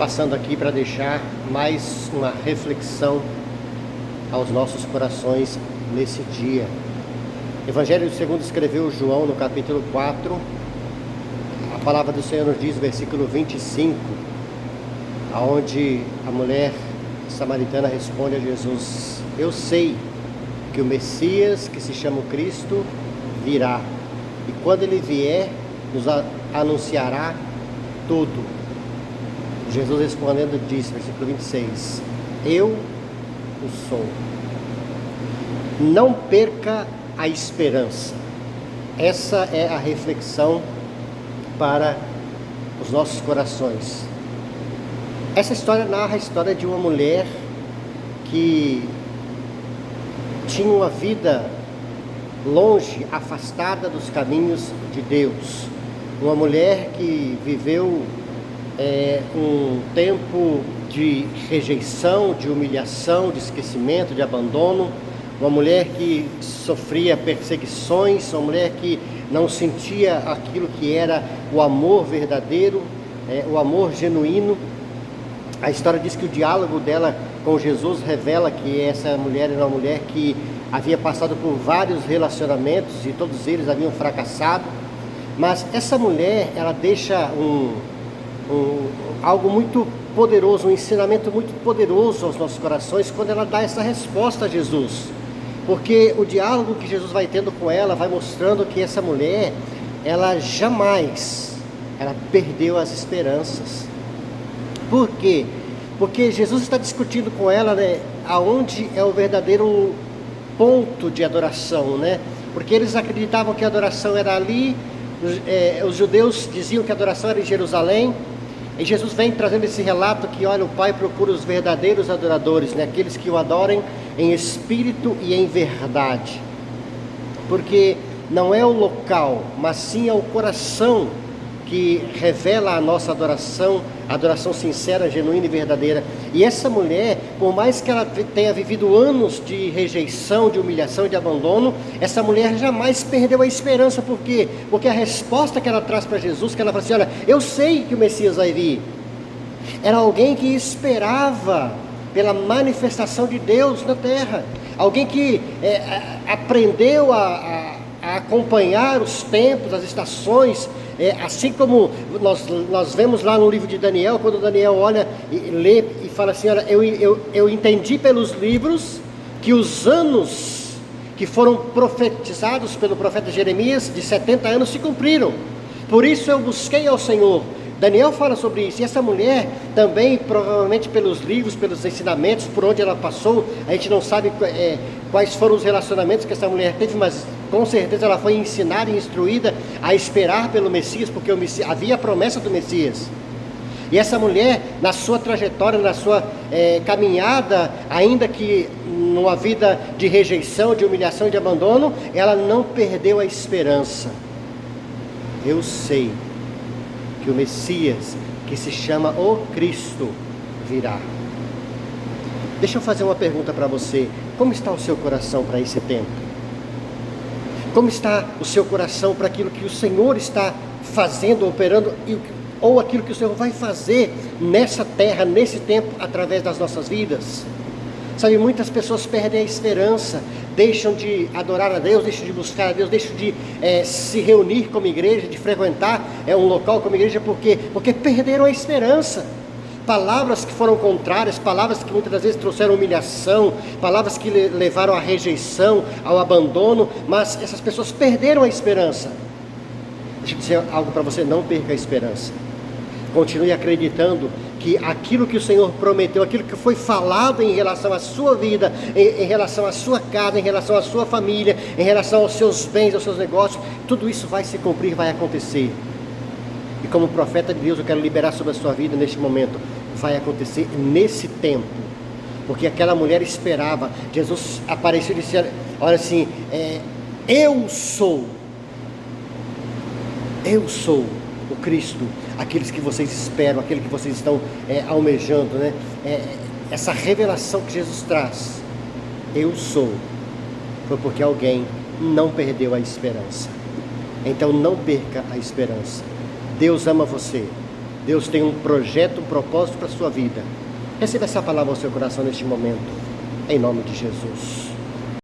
passando aqui para deixar mais uma reflexão aos nossos corações nesse dia. Evangelho segundo escreveu João, no capítulo 4, a palavra do Senhor nos diz, versículo 25, aonde a mulher samaritana responde a Jesus: eu sei que o Messias, que se chama o Cristo, virá, e quando ele vier, nos anunciará tudo. Jesus respondendo disse, versículo 26, eu o sou. Não perca a esperança. Essa é a reflexão para os nossos corações. Essa história narra a história de uma mulher que tinha uma vida longe, afastada dos caminhos de Deus. Uma mulher que viveu um tempo de rejeição, de humilhação, de esquecimento, de abandono. Uma mulher que sofria perseguições, uma mulher que não sentia aquilo que era o amor verdadeiro, o amor genuíno. A história diz que o diálogo dela com Jesus revela que essa mulher era uma mulher que havia passado por vários relacionamentos e todos eles haviam fracassado. Mas essa mulher, ela deixa algo muito poderoso, um ensinamento muito poderoso aos nossos corações quando ela dá essa resposta a Jesus. Porque o diálogo que Jesus vai tendo com ela vai mostrando que essa mulher, ela jamais perdeu as esperanças. Por quê? Porque Jesus está discutindo com ela, aonde é o verdadeiro ponto de adoração, Porque eles acreditavam que a adoração era ali, os judeus diziam que a adoração era em Jerusalém, e Jesus vem trazendo esse relato que, olha, o Pai procura os verdadeiros adoradores, aqueles que o adorem em espírito e em verdade. Porque não é o local, mas sim é o coração que revela a nossa adoração, a adoração sincera, genuína e verdadeira. E essa mulher, por mais que ela tenha vivido anos de rejeição, de humilhação, de abandono, essa mulher jamais perdeu a esperança. Por quê? Porque a resposta que ela traz para Jesus, que ela fala assim, olha, eu sei que o Messias vai vir. Era alguém que esperava pela manifestação de Deus na terra. Alguém que aprendeu a acompanhar os tempos, as estações, assim como nós vemos lá no livro de Daniel, quando Daniel olha e lê e fala assim, olha, eu entendi pelos livros que os anos que foram profetizados pelo profeta Jeremias, de 70 anos, se cumpriram. Por isso eu busquei ao Senhor. Daniel fala sobre isso, e essa mulher também, provavelmente pelos livros, pelos ensinamentos, por onde ela passou, a gente não sabe quais foram os relacionamentos que essa mulher teve, mas com certeza ela foi ensinada e instruída a esperar pelo Messias, porque havia a promessa do Messias. E essa mulher, na sua trajetória, na sua caminhada, ainda que numa vida de rejeição, de humilhação e de abandono, ela não perdeu a esperança. Eu sei que o Messias, que se chama o Cristo, virá. Deixa eu fazer uma pergunta para você. Como está o seu coração para esse tempo? Como está o seu coração para aquilo que o Senhor está fazendo, operando, ou aquilo que o Senhor vai fazer nessa terra, nesse tempo, através das nossas vidas? Sabe, muitas pessoas perdem a esperança, deixam de adorar a Deus, deixam de buscar a Deus, deixam de se reunir como igreja, de frequentar um local como igreja, porque perderam a esperança. Palavras que foram contrárias, palavras que muitas das vezes trouxeram humilhação, palavras que levaram à rejeição, ao abandono, mas essas pessoas perderam a esperança. Deixa eu dizer algo para você, não perca a esperança. Continue acreditando que aquilo que o Senhor prometeu, aquilo que foi falado em relação à sua vida, em relação à sua casa, em relação à sua família, em relação aos seus bens, aos seus negócios, tudo isso vai se cumprir, vai acontecer. E como profeta de Deus, eu quero liberar sobre a sua vida neste momento. Vai acontecer nesse tempo. Porque aquela mulher esperava. Jesus apareceu e disse, olha assim, eu sou o Cristo, aqueles que vocês esperam, aquele que vocês estão almejando, essa revelação que Jesus traz, eu sou, foi porque alguém não perdeu a esperança. Então não perca a esperança. Deus ama você, Deus tem um projeto, um propósito para a sua vida. Receba essa palavra ao seu coração neste momento, em nome de Jesus.